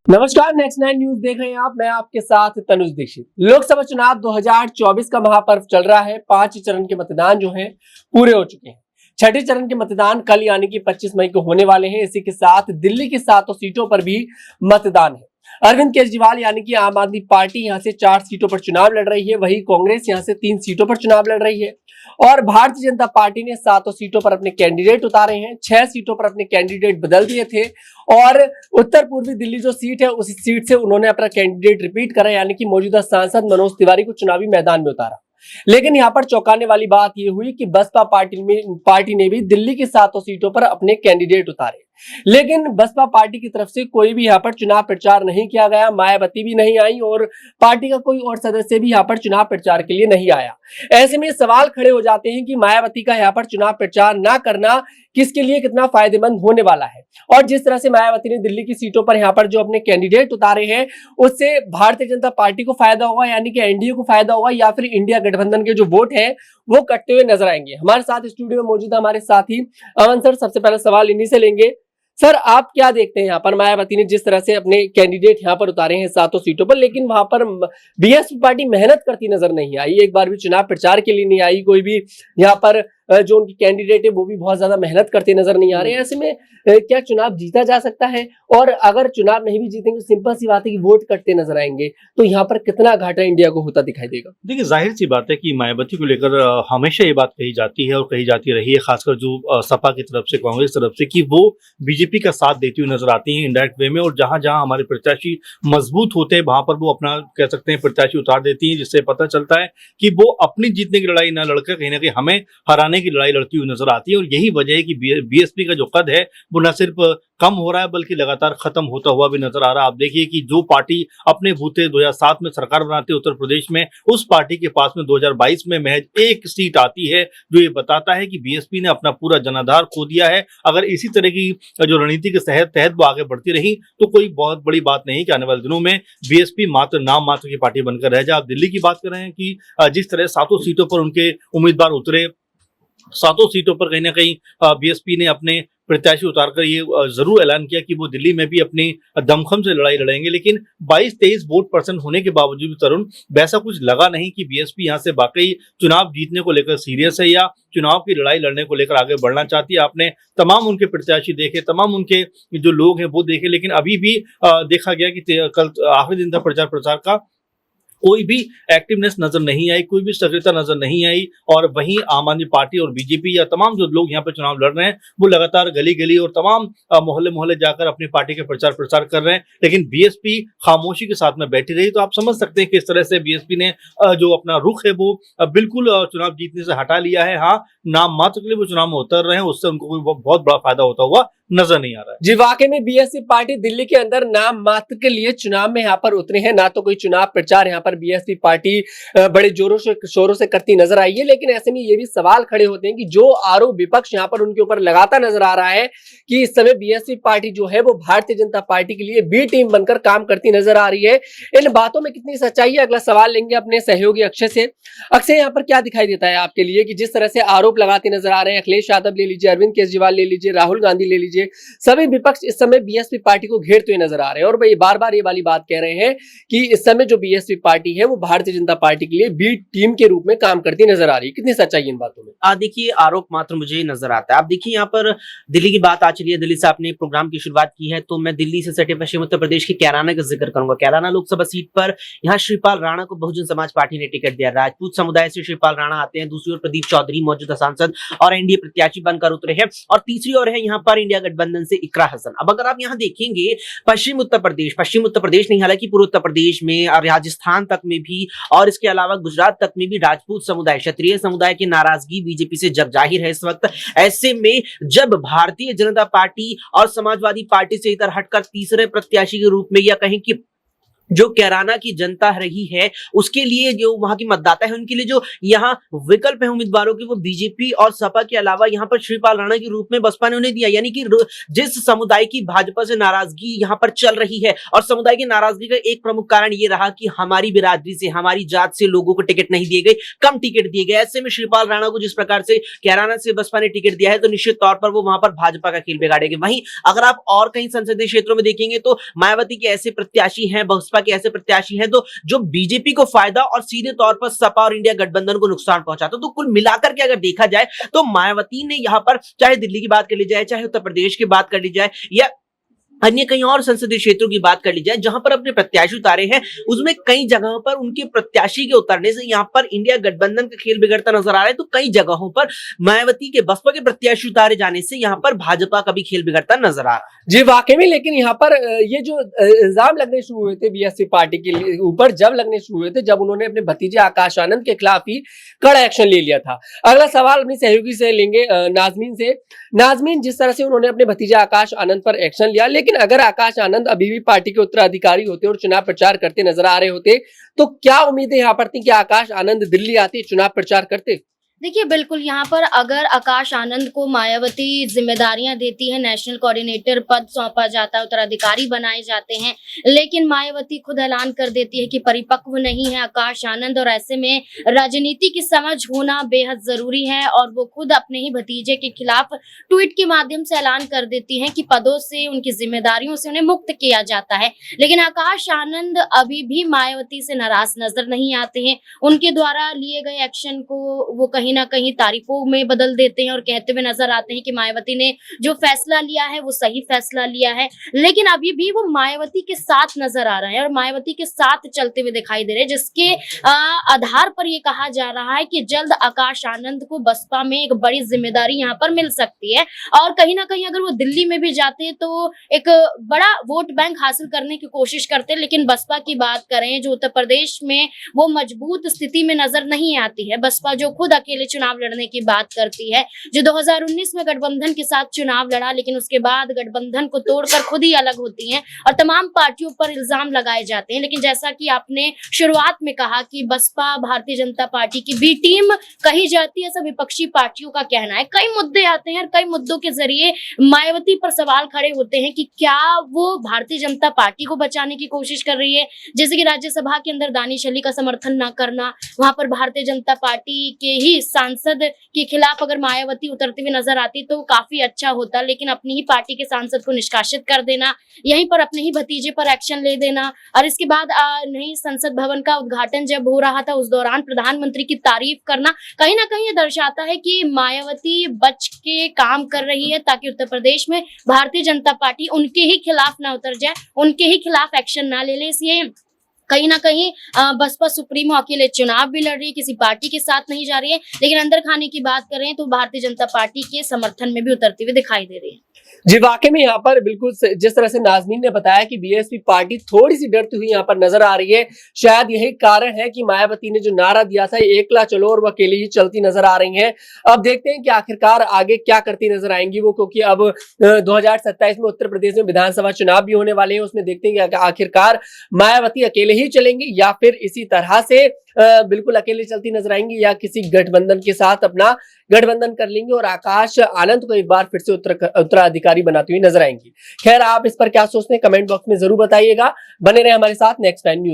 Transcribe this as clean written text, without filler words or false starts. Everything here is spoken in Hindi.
नमस्कार, नेक्स्ट 9 न्यूज देख रहे हैं आप। मैं आपके साथ तनुज दीक्षित। लोकसभा चुनाव 2024 का महापर्व चल रहा है। 5 चरण के मतदान जो है पूरे हो चुके हैं। छठे चरण के मतदान कल यानी कि 25 मई को होने वाले हैं। इसी के साथ दिल्ली की 7 सीटों पर भी मतदान है। अरविंद केजरीवाल यानी कि आम आदमी पार्टी यहां से 4 सीटों पर चुनाव लड़ रही है, वहीं कांग्रेस यहां से 3 सीटों पर चुनाव लड़ रही है और भारतीय जनता पार्टी ने 7 सीटों पर अपने कैंडिडेट उतारे हैं। 6 सीटों पर अपने कैंडिडेट बदल दिए थे और उत्तर पूर्वी दिल्ली जो सीट है उस सीट से उन्होंने अपना कैंडिडेट रिपीट करा, यानी कि मौजूदा सांसद मनोज तिवारी को चुनावी मैदान में उतारा। लेकिन यहां पर चौंकाने वाली बात यह हुई कि बसपा पार्टी ने भी दिल्ली की 7 सीटों पर अपने कैंडिडेट उतारे, लेकिन बसपा पार्टी की तरफ से कोई भी यहां पर चुनाव प्रचार नहीं किया गया। मायावती भी नहीं आई और पार्टी का कोई और सदस्य भी यहां पर चुनाव प्रचार के लिए नहीं आया। ऐसे में सवाल खड़े हो जाते हैं कि मायावती का यहां पर चुनाव प्रचार ना करना किसके लिए कितना फायदेमंद होने वाला है। और जिस तरह से मायावती ने दिल्ली की सीटों पर यहां पर जो अपने कैंडिडेट उतारे हैं उससे भारतीय जनता पार्टी को फायदा होगा, यानी कि एनडीए को फायदा होगा, या फिर इंडिया गठबंधन के जो वोट है वो कटते हुए नजर आएंगे। हमारे साथ स्टूडियो में मौजूद हमारे साथी अमन सर, सबसे पहले सवाल इन्हीं से लेंगे। सर, आप क्या देखते हैं यहाँ पर मायावती ने जिस तरह से अपने कैंडिडेट यहाँ पर उतारे हैं 7 सीटों पर, लेकिन वहां पर बीएसपी पार्टी मेहनत करती नजर नहीं आई, एक बार भी चुनाव प्रचार के लिए नहीं आई, कोई भी यहाँ पर जो उनकी कैंडिडेट है वो भी बहुत ज्यादा मेहनत करते नजर नहीं आ रहे हैं। ऐसे में क्या चुनाव जीता जा सकता है? और अगर चुनाव नहीं भी जीतेंगे तो सिंपल सी बात है कि वोट कटते नजर आएंगे, तो यहाँ पर कितना घाटा इंडिया को होता दिखाई देगा? देखिए, जाहिर सी बात है कि मायावती को लेकर हमेशा ये बात कही जाती है और कही जाती रही है, खासकर जो सपा की तरफ से, कांग्रेस की तरफ से, कि वो बीजेपी का साथ देती हुई नजर आती है इनडायरेक्ट वे में, और जहां जहां हमारे प्रत्याशी मजबूत होते हैं वहां पर वो अपना, कह सकते हैं, प्रत्याशी उतार देती है, जिससे पता चलता है कि वो अपनी जीतने की लड़ाई न लड़कर कहीं ना कहीं हमें हराने की लड़ाई लड़ती हुई नजर आती है। और यही वजह है कि बीएसपी का जो कद है वो न सिर्फ कम हो रहा है बल्कि लगातार खत्म होता हुआ भी नजर आ रहा है। आप देखिए कि जो पार्टी अपने बूते 2007 में सरकार बनाती है उत्तर प्रदेश में, उस पार्टी के पास में 2022 में महज 1 सीट आती है, जो ये बताता है कि बीएसपी ने अपना पूरा जनाधार खो दिया है। अगर इसी तरह की जो रणनीति के तहत वो आगे बढ़ती रही तो कोई बहुत बड़ी बात नहीं कि आने वाले दिनों में बीएसपी मात्र नाम मात्र की पार्टी बनकर रह जाए। आप दिल्ली की बात कर रहे हैं कि जिस तरह 7 सीटों पर उनके उम्मीदवार उतरे, 7 सीटों पर कहीं ना कहीं बीएसपी ने अपने प्रत्याशी उतारकर ये जरूर ऐलान किया कि वो दिल्ली में भी अपनी दमखम से लड़ाई लड़ेंगे, लेकिन 22-23 वोट परसेंट होने के बावजूद भी तरुण, वैसा कुछ लगा नहीं कि बीएसपी यहां से वाकई चुनाव जीतने को लेकर सीरियस है या चुनाव की लड़ाई लड़ने को लेकर आगे बढ़ना चाहती है। आपने तमाम उनके प्रत्याशी देखे, तमाम उनके जो लोग हैं वो देखे, लेकिन अभी भी देखा गया कि कल आखिरी दिन था प्रचार प्रसार का, कोई भी एक्टिवनेस नजर नहीं आई, कोई भी सक्रियता नजर नहीं आई। और वहीं आम आदमी पार्टी और बीजेपी या तमाम जो लोग यहाँ पे चुनाव लड़ रहे हैं वो लगातार गली गली और तमाम मोहल्ले मोहल्ले जाकर अपनी पार्टी के प्रचार प्रसार कर रहे हैं, लेकिन बीएसपी खामोशी के साथ में बैठी रही। तो आप समझ सकते हैं कि इस तरह से बीएसपी ने जो अपना रुख है वो बिल्कुल चुनाव जीतने से हटा लिया है। हाँ, नाम मात्र के लिए वो चुनाव में उतर रहे हैं, उससे उनको कोई बहुत बड़ा फायदा होता हुआ नजर नहीं आ रहा है। जी, वाकई में बीएसपी पार्टी दिल्ली के अंदर नाम मात्र के लिए चुनाव में यहाँ पर उतरे हैं, ना तो कोई चुनाव प्रचार यहाँ पर बीएसपी पार्टी बड़े जोरों से शोरों से करती नजर आई है। लेकिन ऐसे में ये भी सवाल खड़े होते हैं कि जो आरोप विपक्ष यहाँ पर उनके ऊपर लगाता नजर आ रहा है कि इस समय बीएसपी पार्टी जो है वो भारतीय जनता पार्टी के लिए बी टीम बनकर काम करती नजर आ रही है, इन बातों में कितनी सच्चाई है? अगला सवाल लेंगे अपने सहयोगी अक्षय से। अक्षय, यहाँ पर क्या दिखाई देता है आपके लिए कि जिस तरह से आरोप लगाते नजर आ रहे हैं, अखिलेश यादव ले लीजिए, अरविंद केजरीवाल ले लीजिए, राहुल गांधी ले लीजिए, सभी विपक्ष इस समय बीएसपी पार्टी को घेरते हुए नजर आ रहे हैं और भाई बार बार ये वाली बात कह रहे हैं कि इस समय जो बीएसपी पार्टी है वो भारतीय जनता पार्टी के लिए बी टीम के रूप में काम करती नजर आ रही है। कितनी सच्चाई इन बातों में? देखिए, आरोप मात्र मुझे नजर आता है। आप देखिए, यहाँ पर दिल्ली की बात आ चली है, दिल्ली से आपने प्रोग्राम की शुरुआत की है, तो मैं दिल्ली से सटे पश्चिम उत्तर प्रदेश के कैराना का जिक्र करूंगा। कैराना लोकसभा सीट पर यहाँ श्रीपाल राणा को बहुजन समाज पार्टी ने टिकट दिया। राजपूत समुदाय से श्रीपाल राणा आते हैं, दूसरी ओर प्रदीप चौधरी मौजूदा सांसद और एनडीए प्रत्याशी बनकर उतरे हैं, और तीसरी ओर है यहाँ पर इंडिया गठबंधन से इकरा हसन। अब अगर आप यहाँ देखेंगे पश्चिम उत्तर प्रदेश नहीं, हालांकि पूर्व उत्तर प्रदेश में और राजस्थान तक में भी, और इसके अलावा गुजरात तक में भी राजपूत समुदाय, क्षत्रिय समुदाय की नाराजगी बीजेपी से जग जाहिर है इस वक्त। ऐसे में जब भारतीय जनता पार्टी और समाजवादी पार्टी से इधर हटकर तीसरे प्रत्याशी के रूप में, या कहें कि जो कैराना की जनता रही है उसके लिए, जो वहां की मतदाता है उनके लिए जो यहाँ विकल्प है उम्मीदवारों के, वो बीजेपी और सपा के अलावा यहाँ पर श्रीपाल राणा के रूप में बसपा ने उन्हें दिया। यानी कि जिस समुदाय की भाजपा से नाराजगी यहाँ पर चल रही है, और समुदाय की नाराजगी का एक प्रमुख कारण ये रहा कि हमारी बिरादरी से, हमारी जात से लोगों को टिकट नहीं दिए गए, कम टिकट दिए गए। ऐसे में श्रीपाल राणा को जिस प्रकार से कैराना से बसपा ने टिकट दिया है, तो निश्चित तौर पर वो वहां पर भाजपा का खेल बिगाड़ेंगे। वहीं अगर आप और कहीं संसदीय क्षेत्रों में देखेंगे तो मायावती के ऐसे प्रत्याशी हैं, बसपा के ऐसे प्रत्याशी हैं, तो जो बीजेपी को फायदा और सीधे तौर पर सपा और इंडिया गठबंधन को नुकसान पहुंचाता। तो कुल मिलाकर के अगर देखा जाए तो मायावती ने यहां पर, चाहे दिल्ली की बात कर ली जाए, चाहे उत्तर प्रदेश की बात कर ली जाए, या अन्य कहीं और संसदीय क्षेत्रों की बात कर ली जाए जहां पर अपने प्रत्याशी उतारे हैं, उसमें कई जगहों पर उनके प्रत्याशी के उतरने से यहां पर इंडिया गठबंधन का खेल बिगड़ता नजर आ रहा है, तो कई जगहों पर मायावती के बसपा के प्रत्याशी उतारे जाने से यहां पर भाजपा का भी खेल बिगड़ता नजर आ रहा है। जी वाकई में, लेकिन यहाँ पर ये जो इल्जाम लगने शुरू हुए थे बीएसपी पार्टी के ऊपर, जब लगने शुरू हुए थे, जब उन्होंने अपने भतीजे आकाश आनंद के खिलाफ ही कड़ा एक्शन ले लिया था। अगला सवाल अपनी सहयोगी से लेंगे, नाजमीन से। नाजमीन, जिस तरह से उन्होंने अपने भतीजे आकाश आनंद पर एक्शन लिया, लेकिन अगर आकाश आनंद अभी भी पार्टी के उत्तराधिकारी होते और चुनाव प्रचार करते नजर आ रहे होते, तो क्या उम्मीदें यहाँ पर थी कि आकाश आनंद दिल्ली आते, चुनाव प्रचार करते? देखिए, बिल्कुल यहाँ पर अगर आकाश आनंद को मायावती जिम्मेदारियां देती है, नेशनल कोऑर्डिनेटर पद सौंपा जाता है, उत्तराधिकारी बनाए जाते हैं, लेकिन मायावती खुद ऐलान कर देती है कि परिपक्व नहीं है आकाश आनंद, और ऐसे में राजनीति की समझ होना बेहद जरूरी है, और वो खुद अपने ही भतीजे के खिलाफ ट्वीट के माध्यम से ऐलान कर देती है कि पदों से, उनकी जिम्मेदारियों से उन्हें मुक्त किया जाता है। लेकिन आकाश आनंद अभी भी मायावती से नाराज नजर नहीं आते हैं। उनके द्वारा लिए गए एक्शन को वो कहीं ना कहीं तारीफों में बदल देते हैं और कहते हुए नजर आते हैं कि मायावती ने जो फैसला लिया है वो सही फैसला लिया है, लेकिन अभी भी वो मायावती के साथ नजर आ रहे हैं और मायावती के साथ चलते हुए दिखाई दे रहे हैं, जिसके आधार पर ये कहा जा रहा है कि जल्द आकाश आनंद को बसपा में एक बड़ी जिम्मेदारी यहाँ पर मिल सकती है, और कहीं ना कहीं अगर वो दिल्ली में भी जाते तो एक बड़ा वोट बैंक हासिल करने की कोशिश करते। लेकिन बसपा की बात करें, जो उत्तर प्रदेश में वो मजबूत स्थिति में नजर नहीं आती है। बसपा जो खुद अकेले चुनाव लड़ने की बात करती है, जो 2019 में गठबंधन के साथ चुनाव लड़ा, लेकिन उसके बाद गठबंधन को तोड़कर खुद ही अलग होती हैं और तमाम पार्टियों पर इल्जाम लगाए जाते हैं। लेकिन जैसा कि आपने शुरुआत में कहा कि बसपा भारतीय जनता पार्टी की बी टीम कही जाती है, सब विपक्षी पार्टियों का कहना है। कई मुद्दे आते हैं और कई मुद्दों के जरिए मायावती पर सवाल खड़े होते हैं कि क्या वो भारतीय जनता पार्टी को बचाने की कोशिश कर रही है, जैसे कि राज्यसभा के अंदर दानिश अली का समर्थन न करना, वहां पर भारतीय जनता पार्टी के ही सांसद के खिलाफ अगर मायावती उतरती हुई नजर आती तो काफी अच्छा होता, लेकिन अपनी ही पार्टी के सांसद को निष्कासित कर देना, यहीं पर अपने ही भतीजे पर एक्शन ले देना, और इसके बाद नई संसद भवन का उद्घाटन जब हो रहा था उस दौरान प्रधानमंत्री की तारीफ करना, कहीं ना कहीं ये दर्शाता है कि मायावती बच के काम कर रही है ताकि उत्तर प्रदेश में भारतीय जनता पार्टी उनके ही खिलाफ ना उतर जाए, उनके ही खिलाफ एक्शन ना ले ले। इसलिए कहीं ना कहीं बसपा सुप्रीमो अकेले चुनाव भी लड़ रही है, किसी पार्टी के साथ नहीं जा रही है, लेकिन अंदर खाने की बात करें तो भारतीय जनता पार्टी के समर्थन में भी उतरती हुई दिखाई दे रही है। जी वाकई में, यहाँ पर बिल्कुल जिस तरह से नाजमीन ने बताया कि बीएसपी पार्टी थोड़ी सी डरती हुई यहाँ पर नजर आ रही है, शायद यही कारण है कि मायावती ने जो नारा दिया था एकला चलो और वो अकेली ही चलती नजर आ रही हैं। अब देखते हैं कि आखिरकार आगे क्या करती नजर आएंगी वो, क्योंकि अब 2027 में उत्तर प्रदेश में विधानसभा चुनाव भी होने वाले हैं। उसमें देखते हैं कि आखिरकार मायावती अकेले ही चलेंगी या फिर इसी तरह से बिल्कुल अकेले चलती नजर आएंगी, या किसी गठबंधन के साथ अपना गठबंधन कर लेंगे और आकाश आनंद को एक बार फिर से उत्तराधिकारी बनाती हुई नजर आएंगी। खैर, आप इस पर क्या सोचते हैं कमेंट बॉक्स में जरूर बताइएगा। बने रहे हमारे साथ नेक्स्ट टाइम न्यूज।